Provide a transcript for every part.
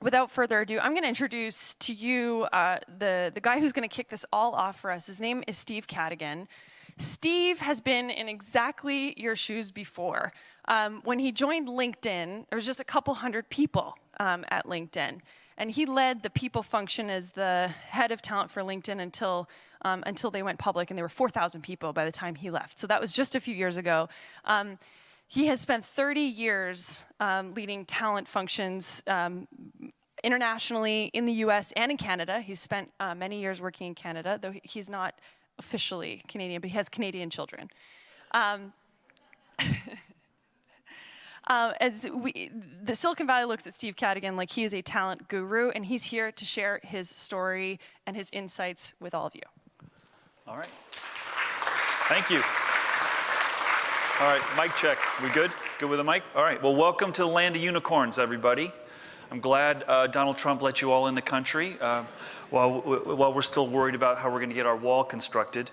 without further ado, I'm going to introduce to you the guy who's going to kick this all off for us. His name is Steve Cadigan. Steve has been in exactly your shoes before. When he joined LinkedIn, there was just a couple hundred people at LinkedIn. And he led the people function as the head of talent for LinkedIn until they went public, and there were 4,000 people by the time he left. So that was just a few years ago. He has spent 30 years leading talent functions internationally in the US and in Canada. He's spent many years working in Canada, though he's not officially Canadian, but he has Canadian children. The Silicon Valley looks at Steve Cadigan like he is a talent guru, and he's here to share his story and his insights with all of you. All right. Thank you. All right, mic check. We good? Good with the mic? All right, well, welcome to the land of unicorns, everybody. I'm glad Donald Trump let you all in the country while we're still worried about how we're going to get our wall constructed.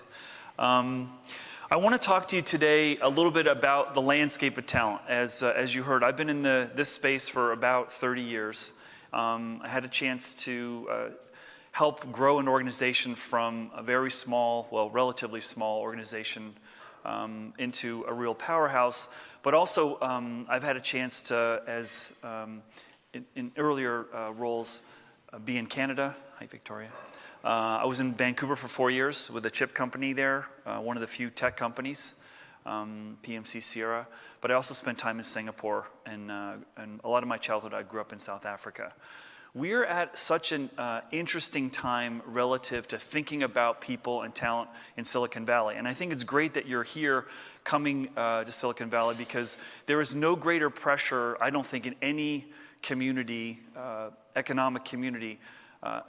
I want to talk to you today a little bit about the landscape of talent. As you heard, I've been in this space for about 30 years. I had a chance to help grow an organization from a very small, well, relatively small organization into a real powerhouse. But also, I've had a chance to, in earlier roles, be in Canada. Hi, Victoria. I was in Vancouver for 4 years with a chip company there, one of the few tech companies, PMC Sierra. But I also spent time in Singapore, and a lot of my childhood I grew up in South Africa. We're at such an interesting time relative to thinking about people and talent in Silicon Valley. And I think it's great that you're here coming to Silicon Valley, because there is no greater pressure, I don't think, in any community, economic community,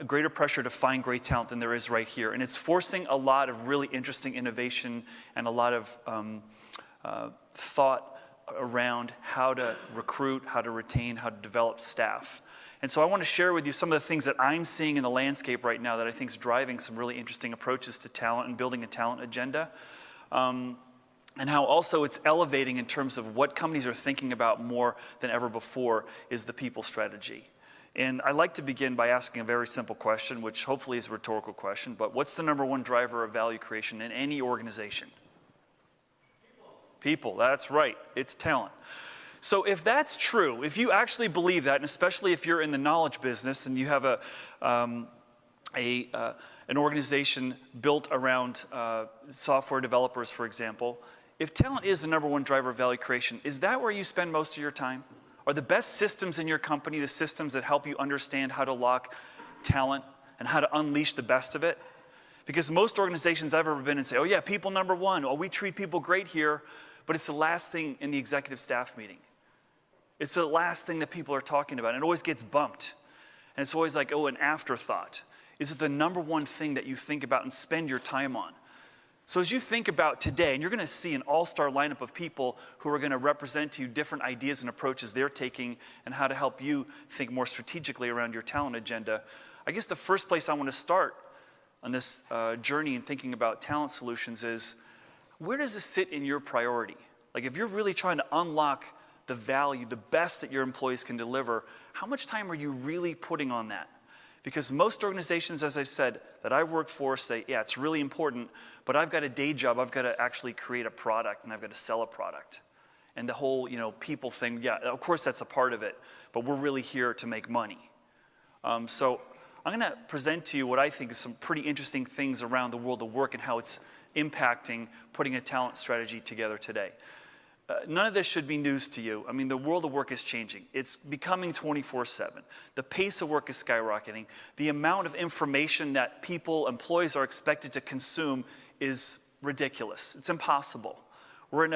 greater pressure to find great talent than there is right here. And it's forcing a lot of really interesting innovation and a lot of thought around how to recruit, how to retain, how to develop staff. And so I want to share with you some of the things that I'm seeing in the landscape right now that I think is driving some really interesting approaches to talent and building a talent agenda. And how also it's elevating in terms of what companies are thinking about more than ever before is the people strategy. And I'd like to begin by asking a very simple question, which hopefully is a rhetorical question, but what's the #1 driver of value creation in any organization? People, that's right, it's talent. So if that's true, if you actually believe that, and especially if you're in the knowledge business and you have an organization built around software developers, for example, if talent is the #1 driver of value creation, is that where you spend most of your time? Are the best systems in your company the systems that help you understand how to lock talent and how to unleash the best of it? Because most organizations I've ever been in say, oh yeah, people #1, oh we treat people great here, but it's the last thing in the executive staff meeting. It's the last thing that people are talking about. And it always gets bumped. And it's always like, oh, an afterthought. Is it the #1 thing that you think about and spend your time on? So as you think about today, and you're going to see an all-star lineup of people who are going to represent to you different ideas and approaches they're taking and how to help you think more strategically around your talent agenda, I guess the first place I want to start on this journey in thinking about talent solutions is, where does this sit in your priority? Like if you're really trying to unlock the value, the best that your employees can deliver, how much time are you really putting on that? Because most organizations, as I said, that I work for say, yeah, it's really important, but I've got a day job, I've got to actually create a product and I've got to sell a product. And the whole, people thing, yeah, of course that's a part of it, but we're really here to make money. So I'm going to present to you what I think is some pretty interesting things around the world of work and how it's impacting putting a talent strategy together today. None of this should be news to you. I mean, the world of work is changing. It's becoming 24/7. The pace of work is skyrocketing. The amount of information that people, employees are expected to consume is ridiculous. It's impossible. We're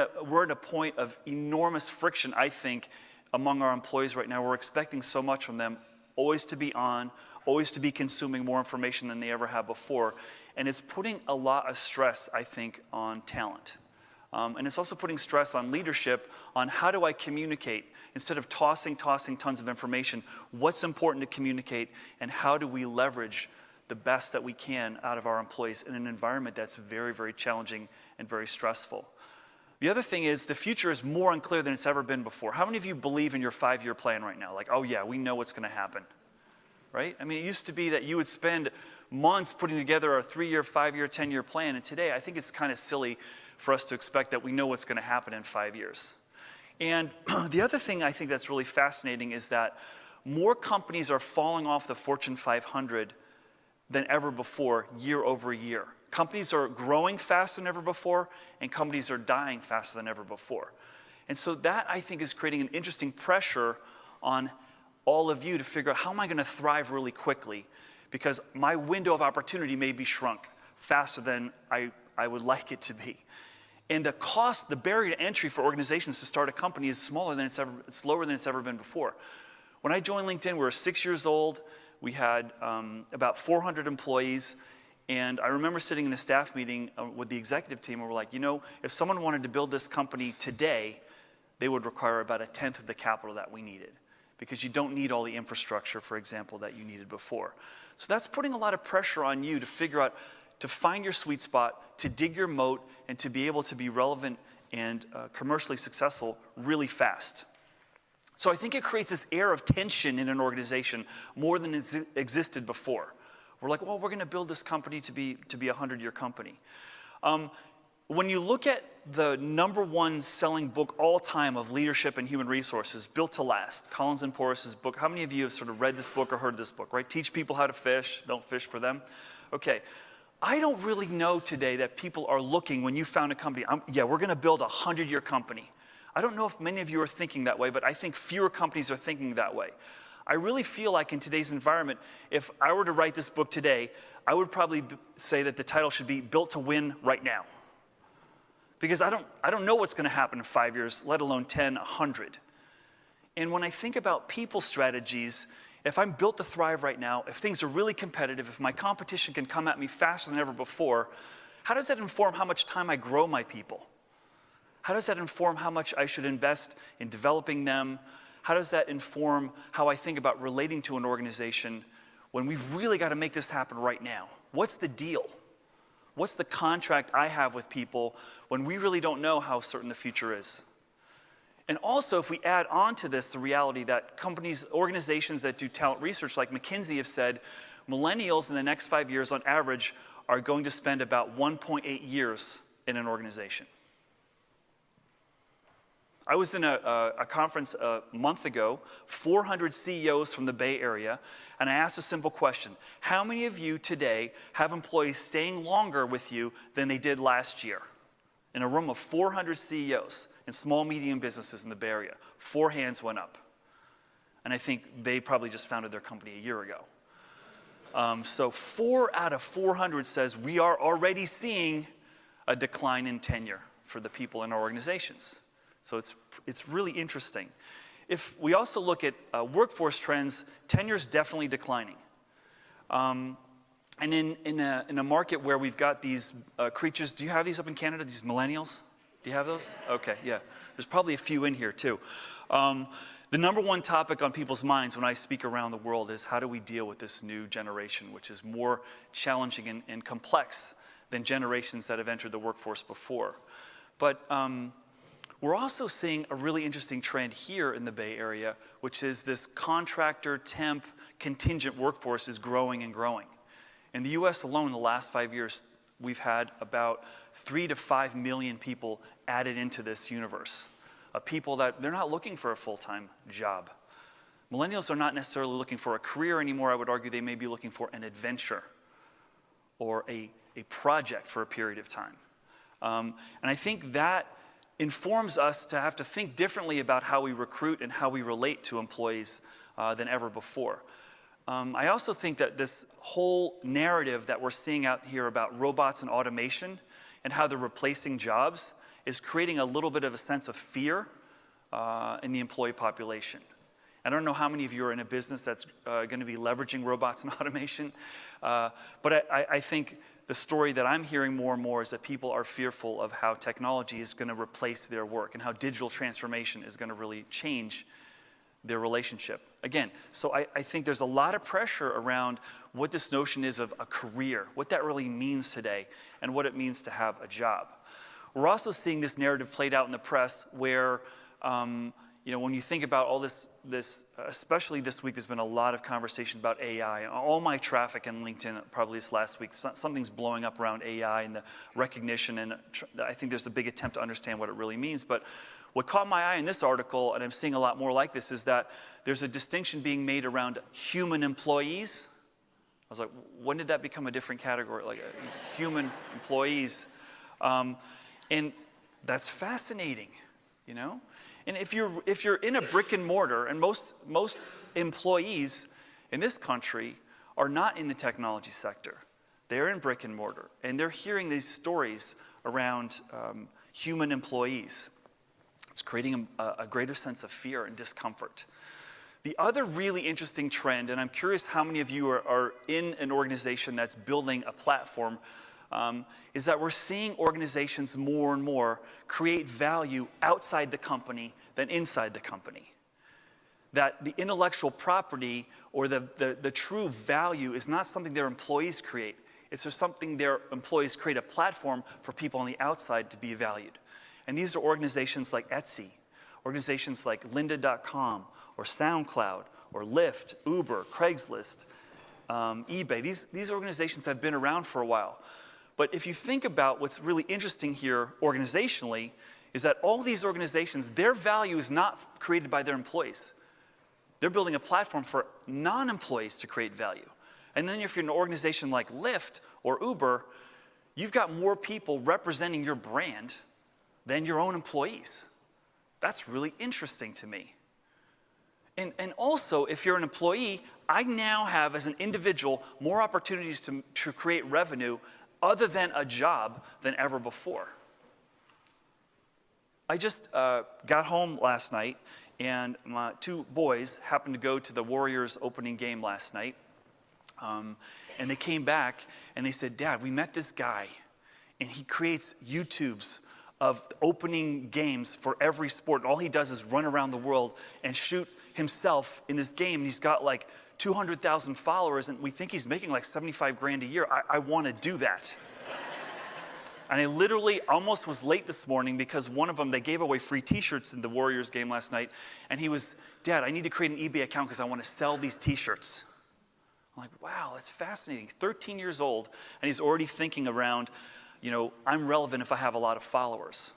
at a point of enormous friction, I think, among our employees right now. We're expecting so much from them, always to be on, always to be consuming more information than they ever have before. And it's putting a lot of stress, I think, on talent. And it's also putting stress on leadership on how do I communicate? Instead of tossing tons of information, what's important to communicate and how do we leverage the best that we can out of our employees in an environment that's very, very challenging and very stressful. The other thing is the future is more unclear than it's ever been before. How many of you believe in your 5-year plan right now? Like, oh yeah, we know what's going to happen. right? I mean, it used to be that you would spend months putting together a 3-year, 5-year, 10-year plan, and today I think it's kind of silly for us to expect that we know what's going to happen in 5 years. And the other thing I think that's really fascinating is that more companies are falling off the Fortune 500 than ever before, year over year. Companies are growing faster than ever before, and companies are dying faster than ever before. And so that, I think, is creating an interesting pressure on all of you to figure out, how am I going to thrive really quickly? Because my window of opportunity may be shrunk faster than I would like it to be. And the cost, the barrier to entry for organizations to start a company is lower than it's ever been before. When I joined LinkedIn, we were 6 years old. We had about 400 employees. And I remember sitting in a staff meeting with the executive team, and we're like, if someone wanted to build this company today, they would require about 1/10 of the capital that we needed, because you don't need all the infrastructure, for example, that you needed before. So that's putting a lot of pressure on you to figure out, to find your sweet spot, to dig your moat, and to be able to be relevant and commercially successful really fast. So I think it creates this air of tension in an organization more than existed before. We're like, well, we're going to build this company to be a 100-year company. When you look at the #1 selling book all time of leadership and human resources, Built to Last, Collins and Porras' book, how many of you have sort of read this book or heard this book, right? Teach people how to fish, don't fish for them. Okay, I don't really know today that people are looking, when you found a company, we're going to build a 100-year company. I don't know if many of you are thinking that way, but I think fewer companies are thinking that way. I really feel like in today's environment, if I were to write this book today, I would probably say that the title should be Built to Win Right Now. Because I don't know what's going to happen in 5 years, let alone 10, 100. And when I think about people strategies, if I'm built to thrive right now, if things are really competitive, if my competition can come at me faster than ever before, how does that inform how much time I grow my people? How does that inform how much I should invest in developing them? How does that inform how I think about relating to an organization when we've really got to make this happen right now? What's the deal? What's the contract I have with people when we really don't know how certain the future is? And also, if we add on to this the reality that companies, organizations that do talent research like McKinsey have said, millennials in the next 5 years on average are going to spend about 1.8 years in an organization. I was in a conference a month ago, 400 CEOs from the Bay Area, and I asked a simple question. How many of you today have employees staying longer with you than they did last year? In a room of 400 CEOs in small, medium businesses in the Bay Area, 4 hands went up. And I think they probably just founded their company a year ago. So 4 out of 400 says we are already seeing a decline in tenure for the people in our organizations. So it's really interesting. If we also look at workforce trends, tenure is definitely declining. And in a market where we've got these creatures, do you have these up in Canada, these millennials? Do you have those? Okay, yeah. There's probably a few in here too. The #1 topic on people's minds when I speak around the world is, how do we deal with this new generation, which is more challenging and complex than generations that have entered the workforce before. But we're also seeing a really interesting trend here in the Bay Area, which is this contractor, temp, contingent workforce is growing and growing. In the US alone, in the last 5 years, we've had about 3 to 5 million people added into this universe. People that they're not looking for a full-time job. Millennials are not necessarily looking for a career anymore. I would argue they may be looking for an adventure or a project for a period of time. And I think that informs us to have to think differently about how we recruit and how we relate to employees than ever before. I also think that this whole narrative that we're seeing out here about robots and automation and how they're replacing jobs is creating a little bit of a sense of fear in the employee population. I don't know how many of you are in a business that's going to be leveraging robots and automation, but I think the story that I'm hearing more and more is that people are fearful of how technology is going to replace their work and how digital transformation is going to really change their relationship. Again, so I think there's a lot of pressure around what this notion is of a career, what that really means today, and what it means to have a job. We're also seeing this narrative played out in the press where when you think about all this, especially this week, there's been a lot of conversation about AI. All my traffic on LinkedIn, probably this last week, something's blowing up around AI and the recognition, and I think there's a big attempt to understand what it really means. But what caught my eye in this article, and I'm seeing a lot more like this, is that there's a distinction being made around human employees. I was like, when did that become a different category, like human employees? And that's fascinating, And if you're in a brick and mortar, and most employees in this country are not in the technology sector, they're in brick and mortar, and they're hearing these stories around human employees. It's creating a greater sense of fear and discomfort. The other really interesting trend, and I'm curious how many of you are in an organization that's building a platform, is that we're seeing organizations more and more create value outside the company than inside the company. That the intellectual property or the true value is not something their employees create. It's just something their employees create a platform for people on the outside to be valued. And these are organizations like Etsy, organizations like lynda.com or SoundCloud or Lyft, Uber, Craigslist, eBay. These organizations have been around for a while. But if you think about what's really interesting here organizationally, is that all these organizations, their value is not created by their employees. They're building a platform for non-employees to create value. And then if you're an organization like Lyft or Uber, you've got more people representing your brand than your own employees. That's really interesting to me. And also, if you're an employee, I now have, as an individual, more opportunities to create revenue other than a job than ever before. I just got home last night, and my two boys happened to go to the Warriors opening game last night. And they came back, and they said, "Dad, we met this guy, and he creates YouTubes of opening games for every sport. And all he does is run around the world and shoot himself in this game. And he's got like 200,000 followers, and we think he's making like 75 grand a year. I want to do that." And I literally almost was late this morning because one of them, they gave away free t-shirts in the Warriors game last night. And he was, "Dad, I need to create an eBay account because I want to sell these t-shirts." I'm like, wow, that's fascinating. 13 years old, and he's already thinking around, I'm relevant if I have a lot of followers.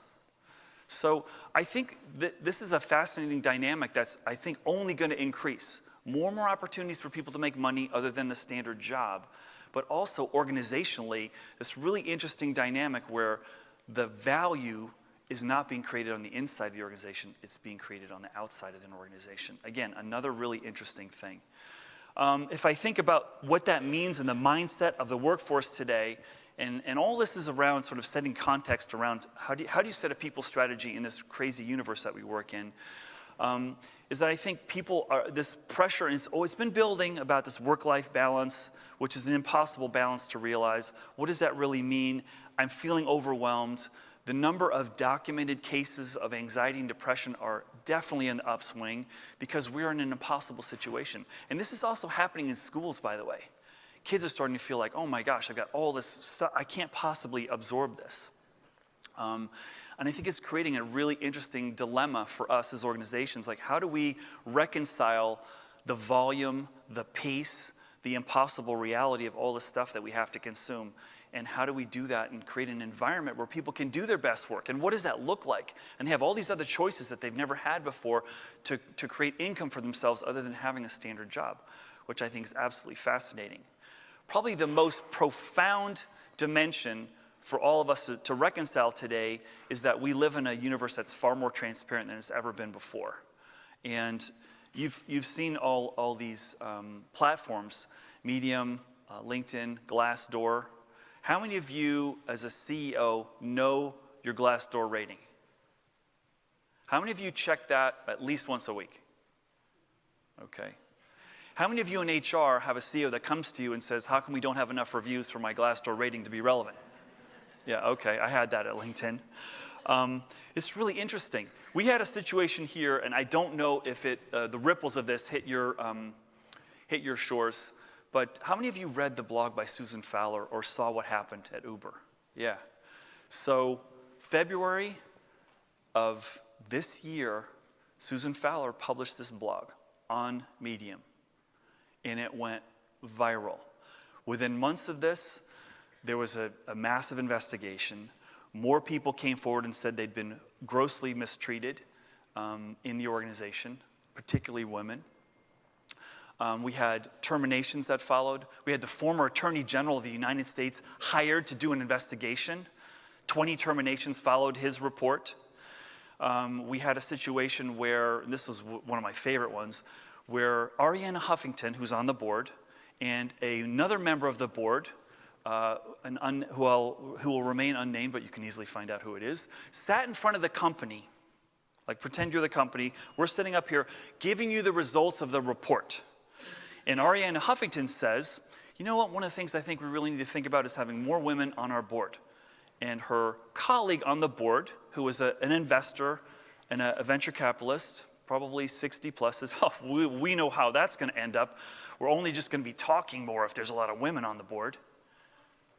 So I think that this is a fascinating dynamic that's, I think, only going to increase. More and more opportunities for people to make money other than the standard job. But also organizationally, this really interesting dynamic where the value is not being created on the inside of the organization, it's being created on the outside of an organization. Again, another really interesting thing. If I think about what that means in the mindset of the workforce today, and all this is around sort of setting context around how do you set a people strategy in this crazy universe that we work in, is that I think this pressure, and it's been building about this work-life balance, which is an impossible balance to realize. What does that really mean? I'm feeling overwhelmed. The number of documented cases of anxiety and depression are definitely in the upswing because we're in an impossible situation. And this is also happening in schools, by the way. Kids are starting to feel like, oh my gosh, I've got all this stuff, I can't possibly absorb this. And I think it's creating a really interesting dilemma for us as organizations. Like, how do we reconcile the volume, the pace, the impossible reality of all the stuff that we have to consume? And how do we do that and create an environment where people can do their best work? And what does that look like? And they have all these other choices that they've never had before to create income for themselves other than having a standard job, which I think is absolutely fascinating. Probably the most profound dimension for all of us to reconcile today is that we live in a universe that's far more transparent than it's ever been before. And you've seen all these platforms, Medium, LinkedIn, Glassdoor. How many of you, as a CEO, know your Glassdoor rating? How many of you check that at least once a week? Okay. How many of you in HR have a CEO that comes to you and says, "How come we don't have enough reviews for my Glassdoor rating to be relevant?" Yeah, okay, I had that at LinkedIn. It's really interesting. We had a situation here, and I don't know if the ripples of this hit your shores. But how many of you read the blog by Susan Fowler or saw what happened at Uber? Yeah. So February of this year, Susan Fowler published this blog on Medium, and it went viral. Within months of this, there was a massive investigation. More people came forward and said they'd been grossly mistreated in the organization, particularly women. We had terminations that followed. We had the former Attorney General of the United States hired to do an investigation. 20 terminations followed his report. We had a situation where, and this was one of my favorite ones, where Arianna Huffington, who's on the board, and another member of the board, who will remain unnamed, but you can easily find out who it is, sat in front of the company, like pretend you're the company. We're sitting up here giving you the results of the report. And Arianna Huffington says, you know what, one of the things I think we really need to think about is having more women on our board. And her colleague on the board, who was an investor and a venture capitalist, probably 60 plus, says, oh, we know how that's going to end up. We're only just going to be talking more if there's a lot of women on the board.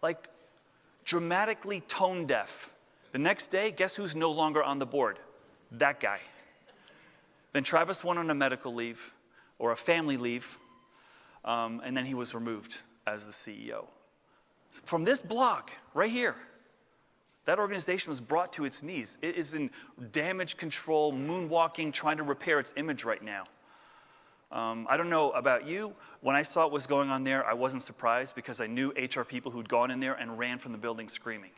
Like, dramatically tone deaf. The next day, guess who's no longer on the board? That guy. Then Travis went on a medical leave or a family leave, and then he was removed as the CEO. From this blog right here, that organization was brought to its knees. It is in damage control, moonwalking, trying to repair its image right now. I don't know about you. When I saw what was going on there, I wasn't surprised because I knew HR people who'd gone in there and ran from the building screaming.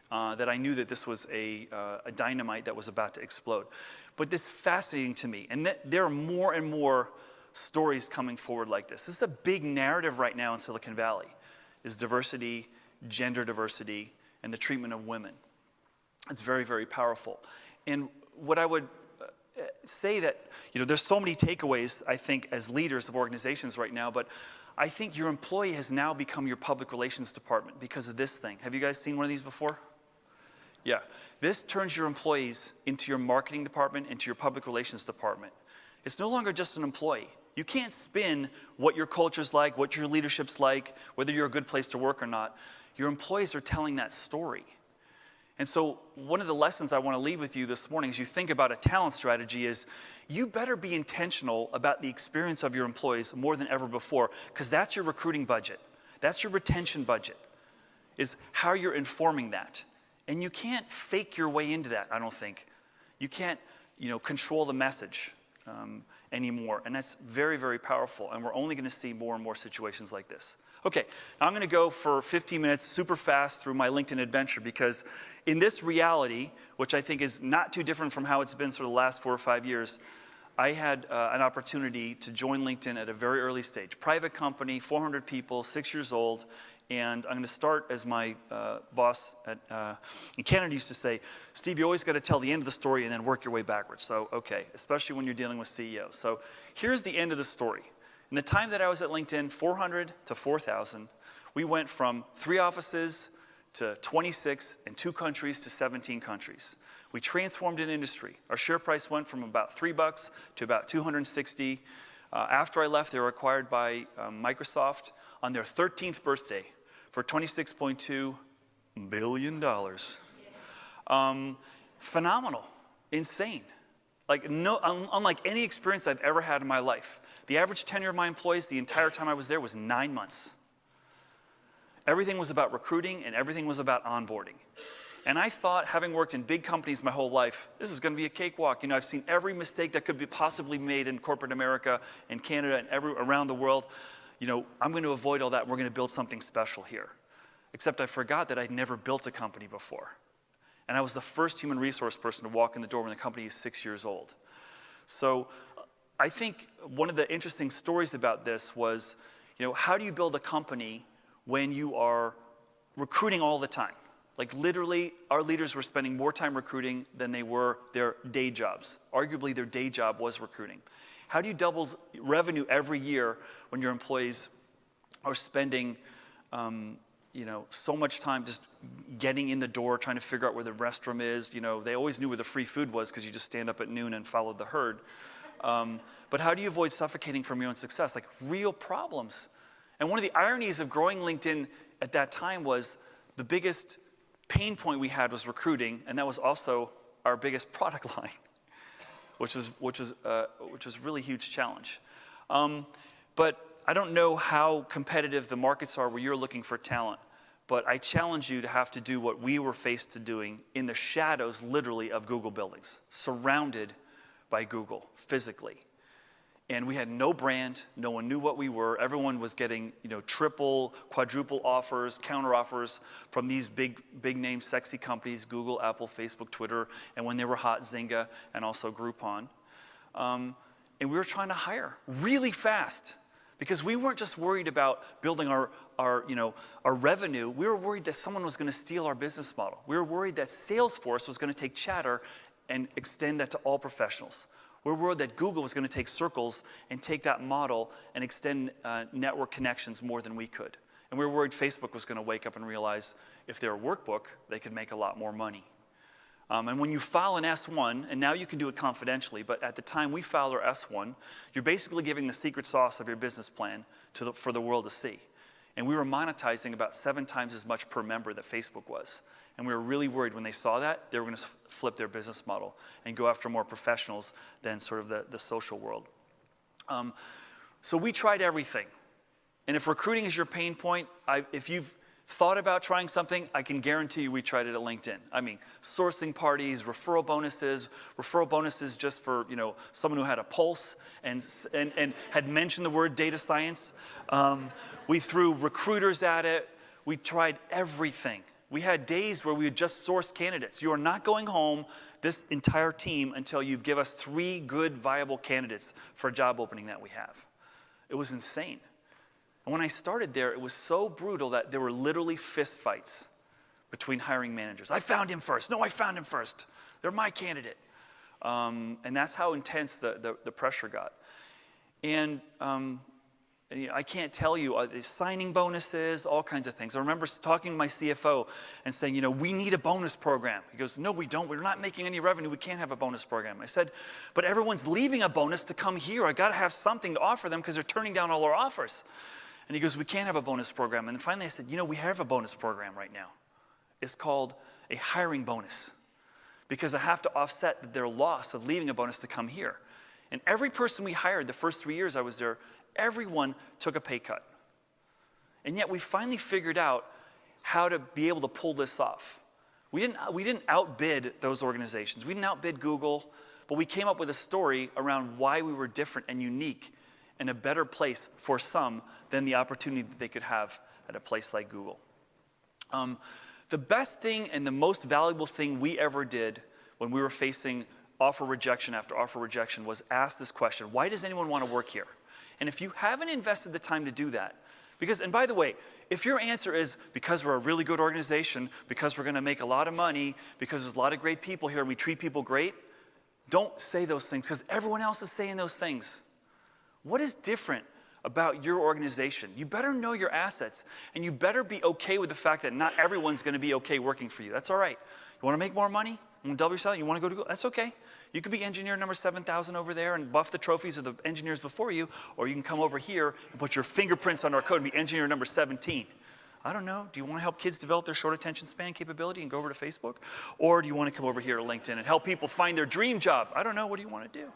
That I knew that this was a dynamite that was about to explode. But this is fascinating to me. And there are more and more stories coming forward like this. This is a big narrative right now in Silicon Valley, is diversity, gender diversity, and the treatment of women. It's very, very powerful. And what I would say that, there's so many takeaways, I think, as leaders of organizations right now, but I think your employee has now become your public relations department because of this thing. Have you guys seen one of these before? Yeah. This turns your employees into your marketing department, into your public relations department. It's no longer just an employee. You can't spin what your culture's like, what your leadership's like, whether you're a good place to work or not. Your employees are telling that story. And so one of the lessons I want to leave with you this morning as you think about a talent strategy is you better be intentional about the experience of your employees more than ever before, because that's your recruiting budget. That's your retention budget, is how you're informing that. And you can't fake your way into that, I don't think. You can't, control the message anymore. And that's very, very powerful. And we're only going to see more and more situations like this. Okay, now I'm going to go for 15 minutes super fast through my LinkedIn adventure, because in this reality, which I think is not too different from how it's been sort of the last 4 or 5 years, I had an opportunity to join LinkedIn at a very early stage. Private company, 400 people, 6 years old, and I'm going to start as my boss in Canada used to say, Steve, you always got to tell the end of the story and then work your way backwards. So, okay, especially when you're dealing with CEOs. So here's the end of the story. In the time that I was at LinkedIn, 400 to 4,000, we went from 3 offices to 26 in 2 countries to 17 countries. We transformed an industry. Our share price went from about $3 to about 260. After I left, they were acquired by Microsoft on their 13th birthday for $26.2 billion. Phenomenal, insane. Like unlike any experience I've ever had in my life. The average tenure of my employees the entire time I was there was 9 months. Everything was about recruiting and everything was about onboarding. And I thought, having worked in big companies my whole life, this is going to be a cakewalk. I've seen every mistake that could be possibly made in corporate America and Canada and around the world. I'm going to avoid all that. We're going to build something special here. Except I forgot that I'd never built a company before. And I was the first human resource person to walk in the door when the company is 6 years old. So I think one of the interesting stories about this was, how do you build a company when you are recruiting all the time? Like literally, our leaders were spending more time recruiting than they were their day jobs. Arguably, their day job was recruiting. How do you double revenue every year when your employees are spending, so much time just getting in the door, trying to figure out where the restroom is? They always knew where the free food was because you just stand up at noon and follow the herd. But how do you avoid suffocating from your own success? Like real problems. And one of the ironies of growing LinkedIn at that time was the biggest pain point we had was recruiting, and that was also our biggest product line, which was really a huge challenge. But I don't know how competitive the markets are where you're looking for talent, but I challenge you to have to do what we were faced to doing in the shadows, literally, of Google buildings, surrounded by Google, physically. And we had no brand, no one knew what we were. Everyone was getting, triple, quadruple offers, counter offers from these big name, sexy companies, Google, Apple, Facebook, Twitter, and when they were hot, Zynga, and also Groupon. And we were trying to hire really fast because we weren't just worried about building our revenue. We were worried that someone was going to steal our business model. We were worried that Salesforce was going to take Chatter and extend that to all professionals. We're worried that Google was going to take Circles and take that model and extend network connections more than we could. And we were worried Facebook was going to wake up and realize if they're a workbook, they could make a lot more money. And when you file an S1, and now you can do it confidentially, but at the time we filed our S1, you're basically giving the secret sauce of your business plan for the world to see. And we were monetizing about 7 times as much per member that Facebook was. And we were really worried when they saw that, they were going to flip their business model and go after more professionals than sort of the social world. So we tried everything. And if recruiting is your pain point, if you've thought about trying something, I can guarantee you we tried it at LinkedIn. I mean, sourcing parties, referral bonuses just for someone who had a pulse and had mentioned the word data science. We threw recruiters at it. We tried everything. We had days where we would just source candidates. You are not going home, this entire team, until you give us 3 good, viable candidates for a job opening that we have. It was insane. And when I started there, it was so brutal that there were literally fist fights between hiring managers. I found him first. No, I found him first. They're my candidate. And that's how intense the pressure got. And I can't tell you, signing bonuses, all kinds of things. I remember talking to my CFO and saying, we need a bonus program. He goes, no, we don't. We're not making any revenue. We can't have a bonus program. I said, but everyone's leaving a bonus to come here. I got to have something to offer them because they're turning down all our offers. And he goes, we can't have a bonus program. And finally I said, we have a bonus program right now. It's called a hiring bonus because I have to offset their loss of leaving a bonus to come here. And every person we hired the first 3 years I was there, everyone took a pay cut. And yet we finally figured out how to be able to pull this off. We didn't outbid those organizations. We didn't outbid Google, but we came up with a story around why we were different and unique and a better place for some than the opportunity that they could have at a place like Google. The best thing and the most valuable thing we ever did when we were facing offer rejection after offer rejection was ask this question: why does anyone want to work here? And if you haven't invested the time to do that, and by the way, if your answer is because we're a really good organization, because we're going to make a lot of money, because there's a lot of great people here and we treat people great, don't say those things because everyone else is saying those things. What is different about your organization? You better know your assets, and you better be okay with the fact that not everyone's going to be okay working for you. That's all right. You want to make more money? You want to double your salary? You want to go to Google? That's okay. You could be engineer number 7,000 over there and buff the trophies of the engineers before you, or you can come over here and put your fingerprints on our code and be engineer number 17. I don't know. Do you want to help kids develop their short attention span capability and go over to Facebook? Or do you want to come over here to LinkedIn and help people find their dream job? I don't know. What do you want to do?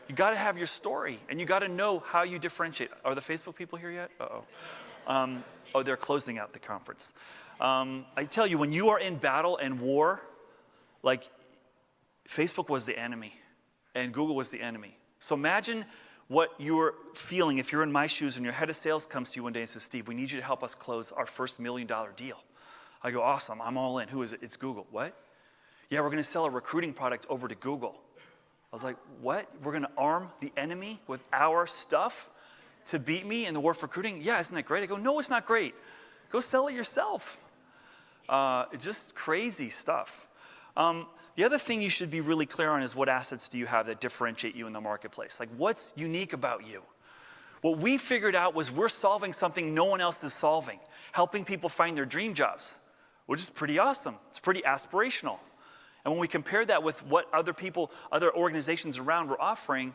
You got to have your story, and you got to know how you differentiate. Are the Facebook people here yet? Uh-oh. Oh, they're closing out the conference. I tell you, when you are in battle and war, like Facebook was the enemy, and Google was the enemy. So imagine what you're feeling if you're in my shoes and your head of sales comes to you one day and says, Steve, we need you to help us close our first $1 million deal. I go, awesome, I'm all in. Who is it? It's Google. What? Yeah, we're going to sell a recruiting product over to Google. I was like, what? We're going to arm the enemy with our stuff to beat me in the war for recruiting? Yeah, isn't that great? I go, no, it's not great. Go sell it yourself. It's just crazy stuff. The other thing you should be really clear on is what assets do you have that differentiate you in the marketplace? Like, what's unique about you? What we figured out was we're solving something no one else is solving, helping people find their dream jobs, which is pretty awesome. It's pretty aspirational. And when we compared that with what other organizations around were offering,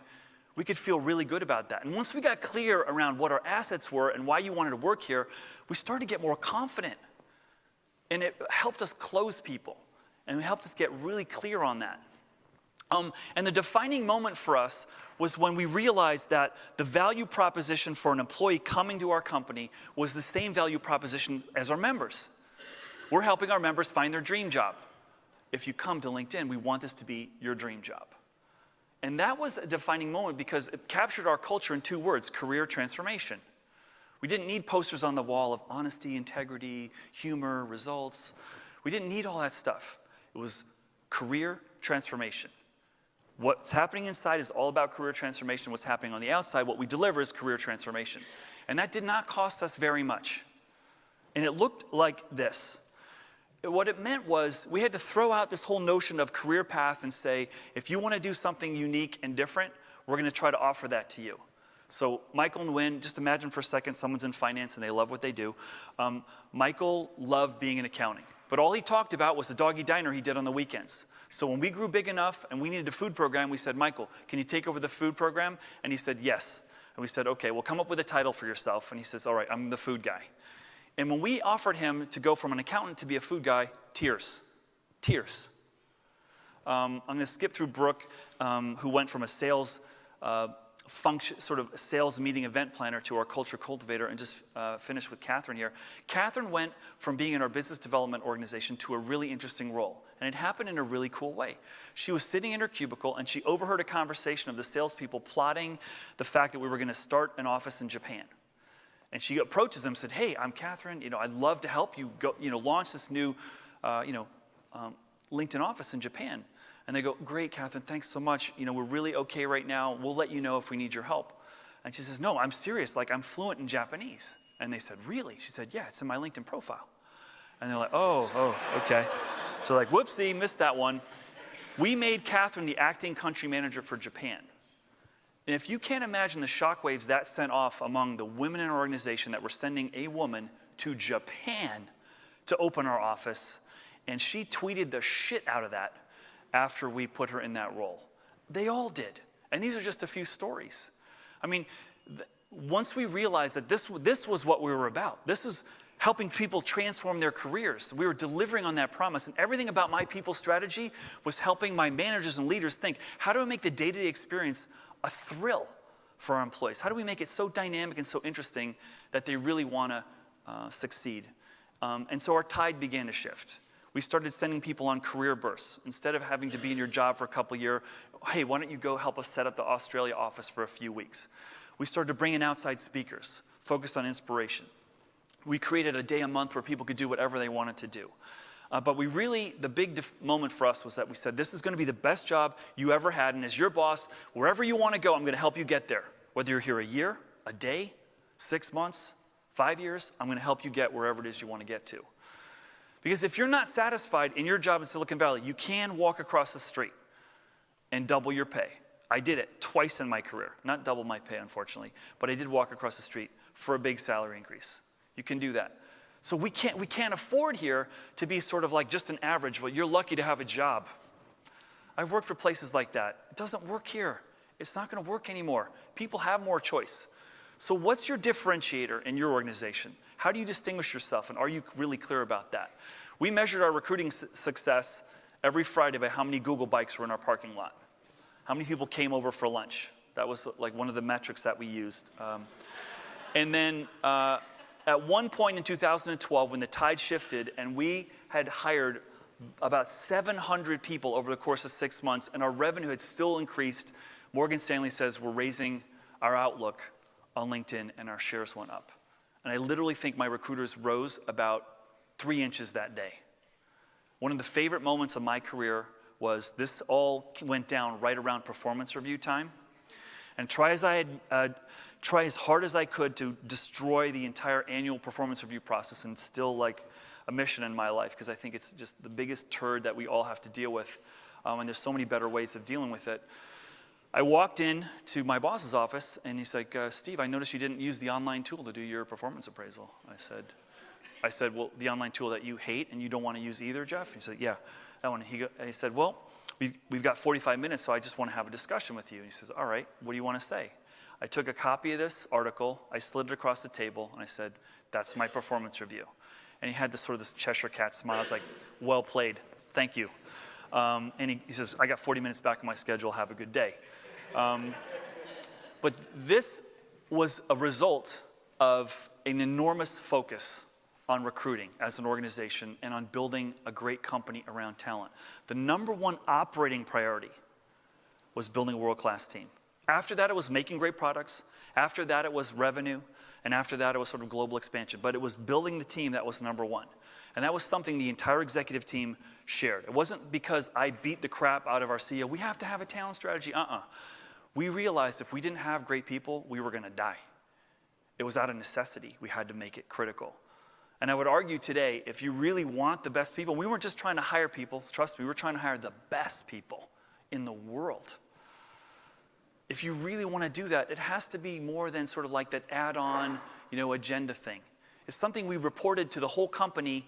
we could feel really good about that. And once we got clear around what our assets were and why you wanted to work here, we started to get more confident. And it helped us close people. And it helped us get really clear on that. And the defining moment for us was when we realized that the value proposition for an employee coming to our company was the same value proposition as our members. We're helping our members find their dream job. If you come to LinkedIn, we want this to be your dream job. And that was a defining moment because it captured our culture in 2 words: career transformation. We didn't need posters on the wall of honesty, integrity, humor, results. We didn't need all that stuff. It was career transformation. What's happening inside is all about career transformation. What's happening on the outside, what we deliver, is career transformation. And that did not cost us very much. And it looked like this. What it meant was we had to throw out this whole notion of career path and say, if you want to do something unique and different, we're going to try to offer that to you. So Michael and Wynn, just imagine for a second someone's in finance and they love what they do. Michael loved being in accounting, but all he talked about was the doggy diner he did on the weekends. So when we grew big enough and we needed a food program, we said, Michael, can you take over the food program? And he said, yes. And we said, okay, well, come up with a title for yourself. And he says, all right, I'm the food guy. And when we offered him to go from an accountant to be a food guy, tears. Tears. I'm going to skip through Brooke, who went from a sales function, sort of sales meeting event planner to our culture cultivator, and just finish with Catherine here. Catherine went from being in our business development organization to a really interesting role. And it happened in a really cool way. She was sitting in her cubicle and she overheard a conversation of the salespeople plotting the fact that we were going to start an office in Japan. And she approaches them and said, hey, I'm Catherine. I'd love to help you go, launch this new, LinkedIn office in Japan. And they go, great, Catherine, thanks so much. We're really okay right now. We'll let you know if we need your help. And she says, no, I'm serious. Like, I'm fluent in Japanese. And they said, really? She said, yeah, it's in my LinkedIn profile. And they're like, oh, okay. So like, whoopsie, missed that one. We made Catherine the acting country manager for Japan. And if you can't imagine the shockwaves that sent off among the women in our organization that were sending a woman to Japan to open our office, and she tweeted the shit out of that after we put her in that role. They all did. And these are just a few stories. I mean, once we realized that this was what we were about, this is helping people transform their careers. We were delivering on that promise. And everything about my people strategy was helping my managers and leaders think, how do I make the day-to-day experience a thrill for our employees? How do we make it so dynamic and so interesting that they really want to succeed? And so our tide began to shift. We started sending people on career bursts. Instead of having to be in your job for a couple of years, hey, why don't you go help us set up the Australia office for a few weeks? We started to bring in outside speakers, focused on inspiration. We created a day a month where people could do whatever they wanted to do. But the big moment for us was that we said, this is going to be the best job you ever had, and as your boss, wherever you want to go, I'm going to help you get there. Whether you're here a year, a day, 6 months, 5 years, I'm going to help you get wherever it is you want to get to. Because if you're not satisfied in your job in Silicon Valley, you can walk across the street and double your pay. I did it twice in my career. Not double my pay, unfortunately, but I did walk across the street for a big salary increase. You can do that. So we can't afford here to be sort of like just an average, well, you're lucky to have a job. I've worked for places like that. It doesn't work here. It's not going to work anymore. People have more choice. So what's your differentiator in your organization? How do you distinguish yourself, and are you really clear about that? We measured our recruiting success every Friday by how many Google bikes were in our parking lot. How many people came over for lunch? That was like one of the metrics that we used. And then at one point in 2012, when the tide shifted and we had hired about 700 people over the course of 6 months, and our revenue had still increased, Morgan Stanley says we're raising our outlook on LinkedIn, and our shares went up. And I literally think my recruiters rose about 3 inches that day. One of the favorite moments of my career was this all went down right around performance review time. And try as hard as I could to destroy the entire annual performance review process, and still like a mission in my life, because I think it's just the biggest turd that we all have to deal with, and there's so many better ways of dealing with it. I walked in to my boss's office, and he's like, Steve, I noticed you didn't use the online tool to do your performance appraisal. I said, well, the online tool that you hate and you don't want to use either, Jeff? He said, yeah, that one. He said, well, we've got 45 minutes, so I just want to have a discussion with you. And he says, all right, what do you want to say? I took a copy of this article, I slid it across the table, and I said, that's my performance review. And he had this Cheshire cat smile. I was like, well played, thank you. And he says, I got 40 minutes back in my schedule, have a good day. But this was a result of an enormous focus on recruiting as an organization and on building a great company around talent. The number one operating priority was building a world-class team. After that, it was making great products. After that, it was revenue. And after that, it was sort of global expansion. But it was building the team that was number one. And that was something the entire executive team shared. It wasn't because I beat the crap out of our CEO. We have to have a talent strategy. We realized if we didn't have great people, we were going to die. It was out of necessity. We had to make it critical. And I would argue today, if you really want the best people, we weren't just trying to hire people. Trust me, we were trying to hire the best people in the world. If you really want to do that, it has to be more than sort of like that add-on, agenda thing. It's something we reported to the whole company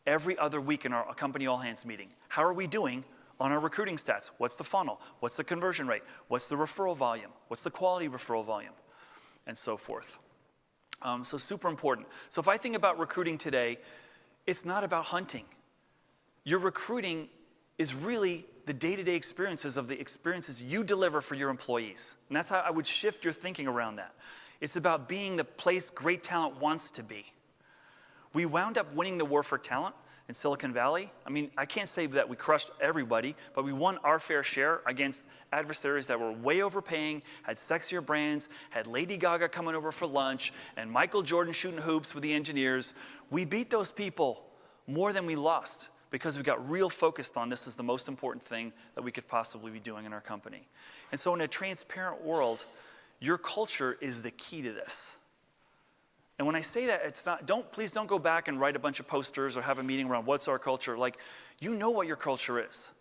every other week in our company all-hands meeting. How are we doing on our recruiting stats? What's the funnel? What's the conversion rate? What's the referral volume? What's the quality referral volume? And so forth. So super important. So if I think about recruiting today, it's not about hunting. Your recruiting is really the day-to-day experiences of the experiences you deliver for your employees. And that's how I would shift your thinking around that. It's about being the place great talent wants to be. We wound up winning the war for talent in Silicon Valley. I mean, I can't say that we crushed everybody, but we won our fair share against adversaries that were way overpaying, had sexier brands, had Lady Gaga coming over for lunch, and Michael Jordan shooting hoops with the engineers. We beat those people more than we lost because we got real focused on this is the most important thing that we could possibly be doing in our company. And so in a transparent world, your culture is the key to this. And when I say that, it's not, please don't go back and write a bunch of posters or have a meeting around what's our culture. Like, you know what your culture is.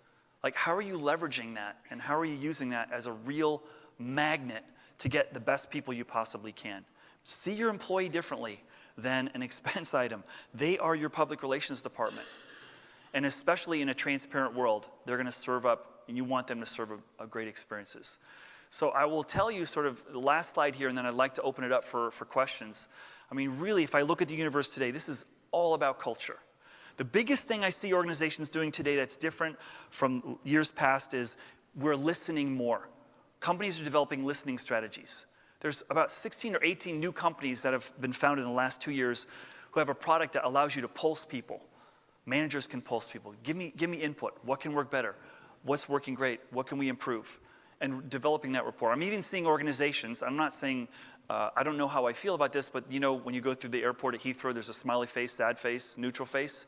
Like, how are you leveraging that? And how are you using that as a real magnet to get the best people you possibly can? See your employee differently than an expense item. They are your public relations department. And especially in a transparent world, they're going to serve up, and you want them to serve a great experiences. So I will tell you sort of the last slide here, and then I'd like to open it up for questions. I mean, really, if I look at the universe today, this is all about culture. The biggest thing I see organizations doing today that's different from years past is we're listening more. Companies are developing listening strategies. There's about 16 or 18 new companies that have been founded in the last 2 years who have a product that allows you to pulse people. Managers can pulse people. Give me input. What can work better? What's working great? What can we improve? And developing that rapport. I'm even seeing organizations, I'm not saying, I don't know how I feel about this, but when you go through the airport at Heathrow, there's a smiley face, sad face, neutral face.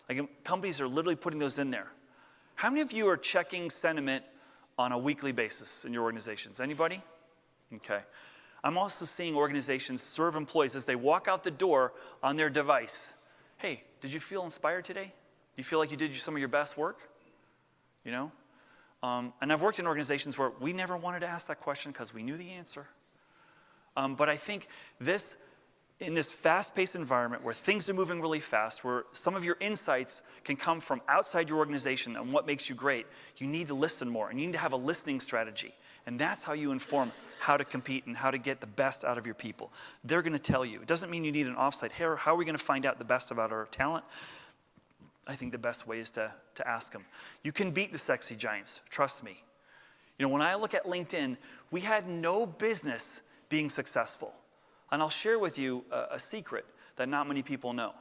Like, companies are literally putting those in there. How many of you are checking sentiment on a weekly basis in your organizations? Anybody? Okay. I'm also seeing organizations serve employees as they walk out the door on their device. Hey, did you feel inspired today? Do you feel like you did some of your best work? And I've worked in organizations where we never wanted to ask that question because we knew the answer. But I think in this fast-paced environment where things are moving really fast, where some of your insights can come from outside your organization and what makes you great, you need to listen more, and you need to have a listening strategy. And that's how you inform how to compete and how to get the best out of your people. They're going to tell you. It doesn't mean you need an offsite. How are we going to find out the best about our talent? I think the best way is to ask them. You can beat the sexy giants, trust me. When I look at LinkedIn, we had no business being successful. And I'll share with you a secret that not many people know.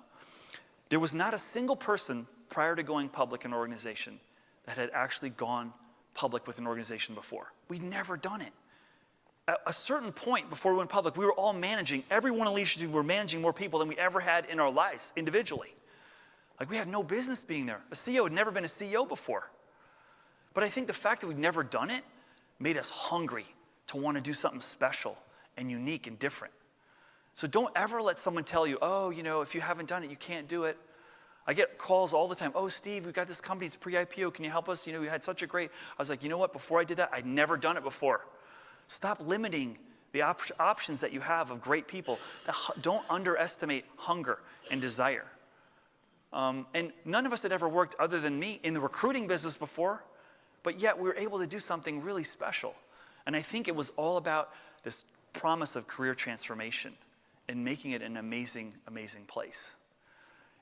There was not a single person prior to going public in an organization that had actually gone public with an organization before. We'd never done it. At a certain point before we went public, we were all managing, everyone in leadership team were managing more people than we ever had in our lives individually. Like, we had no business being there. A CEO had never been a CEO before. But I think the fact that we'd never done it made us hungry to want to do something special and unique and different. So don't ever let someone tell you, if you haven't done it, you can't do it. I get calls all the time. Oh, Steve, we've got this company. It's pre-IPO. Can you help us? We had such a great. I was like, you know what? Before I did that, I'd never done it before. Stop limiting the options that you have of great people. Don't underestimate hunger and desire. And none of us had ever worked, other than me, in the recruiting business before, but yet we were able to do something really special. And I think it was all about this promise of career transformation and making it an amazing, amazing place.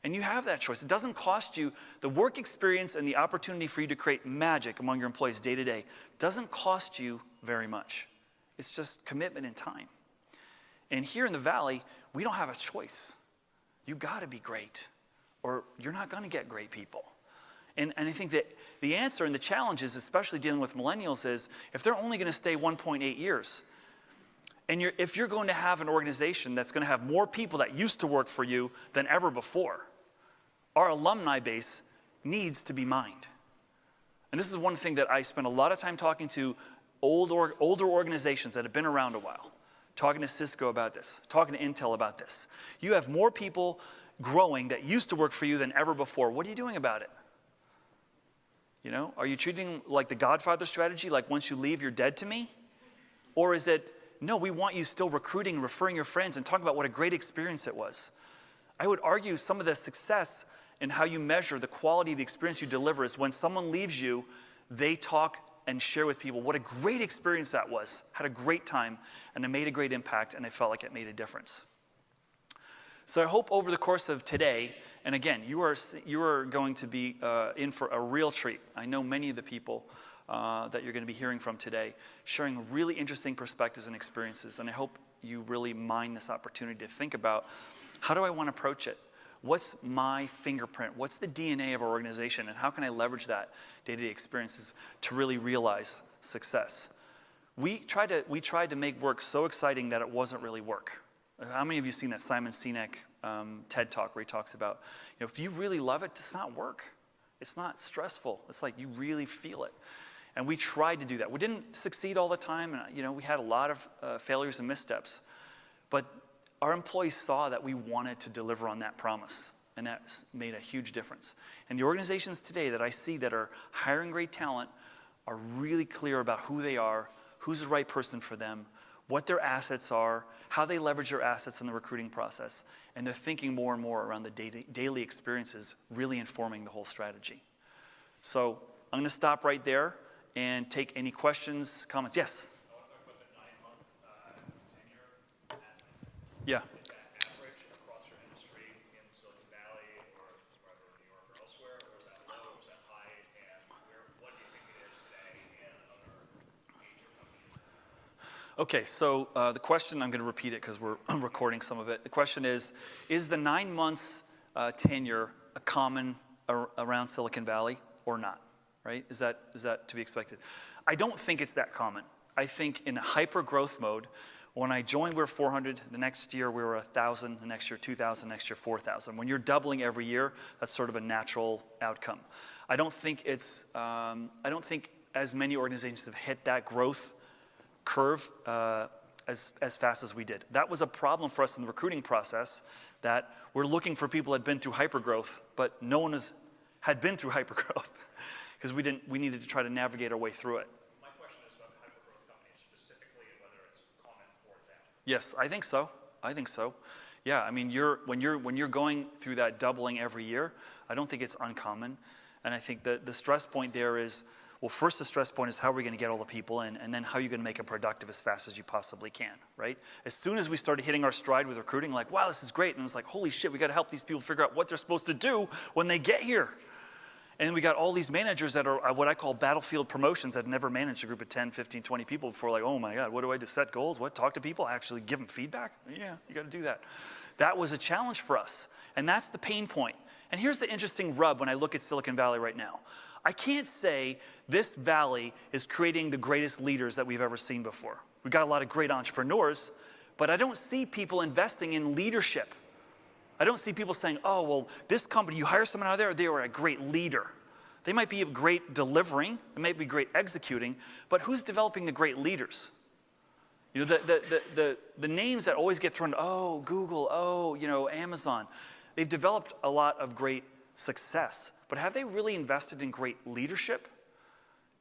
And you have that choice. It doesn't cost you, the work experience and the opportunity for you to create magic among your employees day to day doesn't cost you very much. It's just commitment and time. And here in the Valley, we don't have a choice. You gotta be great, or you're not gonna get great people. And I think that the answer and the challenge is, especially dealing with millennials, is if they're only gonna stay 1.8 years, and if you're going to have an organization that's gonna have more people that used to work for you than ever before, our alumni base needs to be mined. And this is one thing that I spend a lot of time talking to older organizations that have been around a while, talking to Cisco about this, talking to Intel about this. You have more people growing that used to work for you than ever before. What are you doing about it? You know, are you treating like the Godfather strategy, like once you leave, you're dead to me? Or is it, no, we want you still recruiting, referring your friends, and talking about what a great experience it was? I would argue some of the success in how you measure the quality of the experience you deliver is when someone leaves you, they talk and share with people what a great experience that was, had a great time, and it made a great impact, and I felt like it made a difference. So I hope over the course of today, and again, you are going to be in for a real treat. I know many of the people that you're going to be hearing from today, sharing really interesting perspectives and experiences, and I hope you really mine this opportunity to think about, how do I want to approach it? What's my fingerprint? What's the DNA of our organization? And how can I leverage that day-to-day experiences to really realize success? We tried to make work so exciting that it wasn't really work. How many of you have seen that Simon Sinek TED Talk where he talks about, you know, if you really love it, it's not work. It's not stressful. It's like you really feel it. And we tried to do that. We didn't succeed all the time, and you know, we had a lot of failures and missteps. But our employees saw that we wanted to deliver on that promise, and that made a huge difference. And the organizations today that I see that are hiring great talent are really clear about who they are, who's the right person for them, what their assets are, how they leverage their assets in the recruiting process, and they're thinking more and more around the daily experiences, really informing the whole strategy. So I'm going to stop right there and take any questions, comments. Yes? I want to talk about the 9-month tenure. Yeah. Is that average across your industry in Silicon Valley or wherever, New York or elsewhere, or is that low, or is that high, and what do you think it is today in other major companies? Okay, so the question, I'm going to repeat it because we're recording some of it. The question is the 9 months tenure a common around Silicon Valley or not, right? Is that to be expected? I don't think it's that common. I think in hyper growth mode, when I joined, we were 400. The next year, we were 1,000. The next year, 2,000. Next year, 4,000. When you're doubling every year, that's sort of a natural outcome. I don't think as many organizations have hit that growth curve as fast as we did. That was a problem for us in the recruiting process, that we're looking for people that had been through hypergrowth, but no one had been through hypergrowth because we needed to try to navigate our way through it. My question is about the hypergrowth companies specifically and whether it's common for them. Yes, I think so. Yeah, I mean, when you're going through that doubling every year, I don't think it's uncommon. And I think that the stress point there is, well, first the stress point is how are we going to get all the people in, and then how are you going to make them productive as fast as you possibly can, right? As soon as we started hitting our stride with recruiting, like, wow, this is great, and it's like, holy shit, we got to help these people figure out what they're supposed to do when they get here. And we got all these managers that are what I call battlefield promotions that never managed a group of 10, 15, 20 people before, like, oh my God, what do I do? Set goals? What? Talk to people? Actually give them feedback? Yeah, you got to do that. That was a challenge for us. And that's the pain point. And here's the interesting rub when I look at Silicon Valley right now. I can't say this valley is creating the greatest leaders that we've ever seen before. We've got a lot of great entrepreneurs, but I don't see people investing in leadership. I don't see people saying, oh, well, this company, you hire someone out of there, they were a great leader. They might be great delivering, they might be great executing, but who's developing the great leaders? You know, the names that always get thrown, oh, Google, oh, you know, Amazon, they've developed a lot of great success, but have they really invested in great leadership?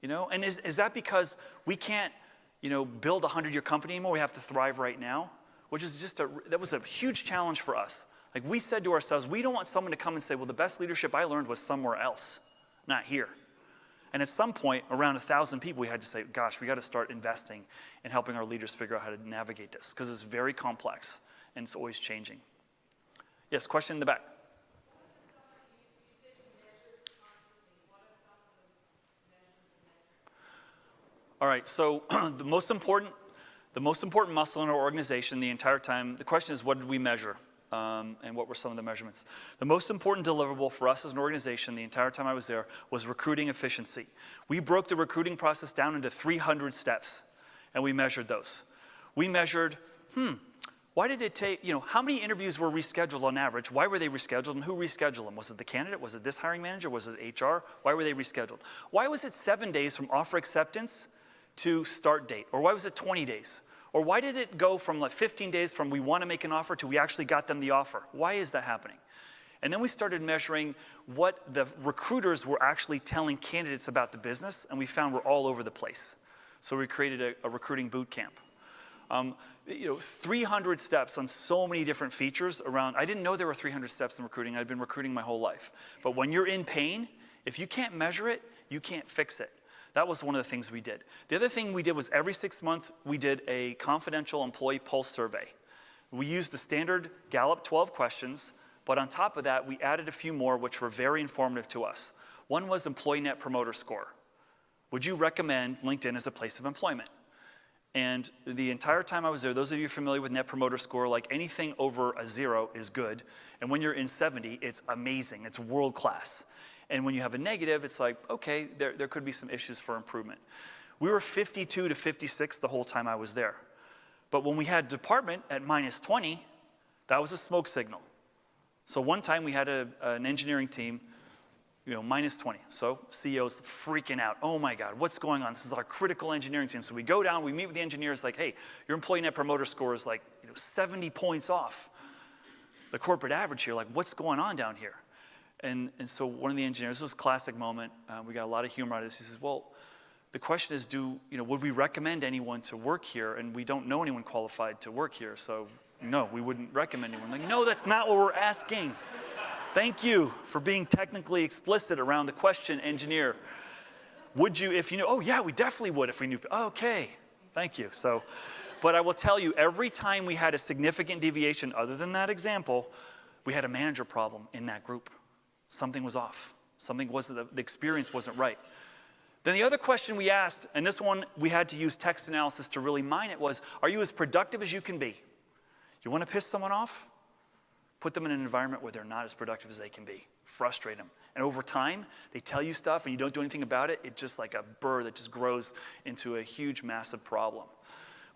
You know, and is that because we can't, you know, build a 100-year company anymore, we have to thrive right now? Which is that was a huge challenge for us. Like, we said to ourselves, we don't want someone to come and say, well, the best leadership I learned was somewhere else, not here. And at some point, around 1,000 people, we had to say, gosh, we got to start investing in helping our leaders figure out how to navigate this, because it's very complex and it's always changing. Yes, question in the back. All right, so the most important muscle in our organization the entire time, the question is, what did we measure? And what were some of the measurements? The most important deliverable for us as an organization the entire time I was there was recruiting efficiency. We broke the recruiting process down into 300 steps, and we measured those. We measured, why did it take, how many interviews were rescheduled on average? Why were they rescheduled, and who rescheduled them? Was it the candidate? Was it this hiring manager? Was it HR? Why were they rescheduled? Why was it 7 days from offer acceptance to start date? Or why was it 20 days? Or why did it go from like 15 days from we want to make an offer to we actually got them the offer? Why is that happening? And then we started measuring what the recruiters were actually telling candidates about the business, and we found we're all over the place. So we created a recruiting boot camp. 300 steps on so many different features around. I didn't know there were 300 steps in recruiting. I'd been recruiting my whole life. But when you're in pain, if you can't measure it, you can't fix it. That was one of the things we did. The other thing we did was every 6 months, we did a confidential employee pulse survey. We used the standard Gallup 12 questions, but on top of that, we added a few more which were very informative to us. One was employee net promoter score. Would you recommend LinkedIn as a place of employment? And the entire time I was there, those of you familiar with Net Promoter Score, like anything over a 0 is good. And when you're in 70, it's amazing. It's world class. And when you have a negative, it's like, okay, there could be some issues for improvement. We were 52 to 56 the whole time I was there. But when we had department at -20, that was a smoke signal. So one time we had an engineering team, -20. So CEO's freaking out. Oh my God, what's going on? This is our critical engineering team. So we go down, we meet with the engineers like, hey, your employee net promoter score is like 70 points off the corporate average here. Like, what's going on down here? And so one of the engineers, this was a classic moment. We got a lot of humor out of this. He says, well, the question is, would we recommend anyone to work here? And we don't know anyone qualified to work here. So no, we wouldn't recommend anyone. Like, no, that's not what we're asking. Thank you for being technically explicit around the question, engineer. Would you, if you knew? Oh yeah, we definitely would if we knew. Okay, thank you. So, but I will tell you, every time we had a significant deviation other than that example, we had a manager problem in that group. Something was off. Something wasn't, the experience wasn't right. Then the other question we asked, and this one we had to use text analysis to really mine it, was, are you as productive as you can be? You want to piss someone off? Put them in an environment where they're not as productive as they can be. Frustrate them. And over time, they tell you stuff and you don't do anything about it. It's just like a burr that just grows into a huge, massive problem.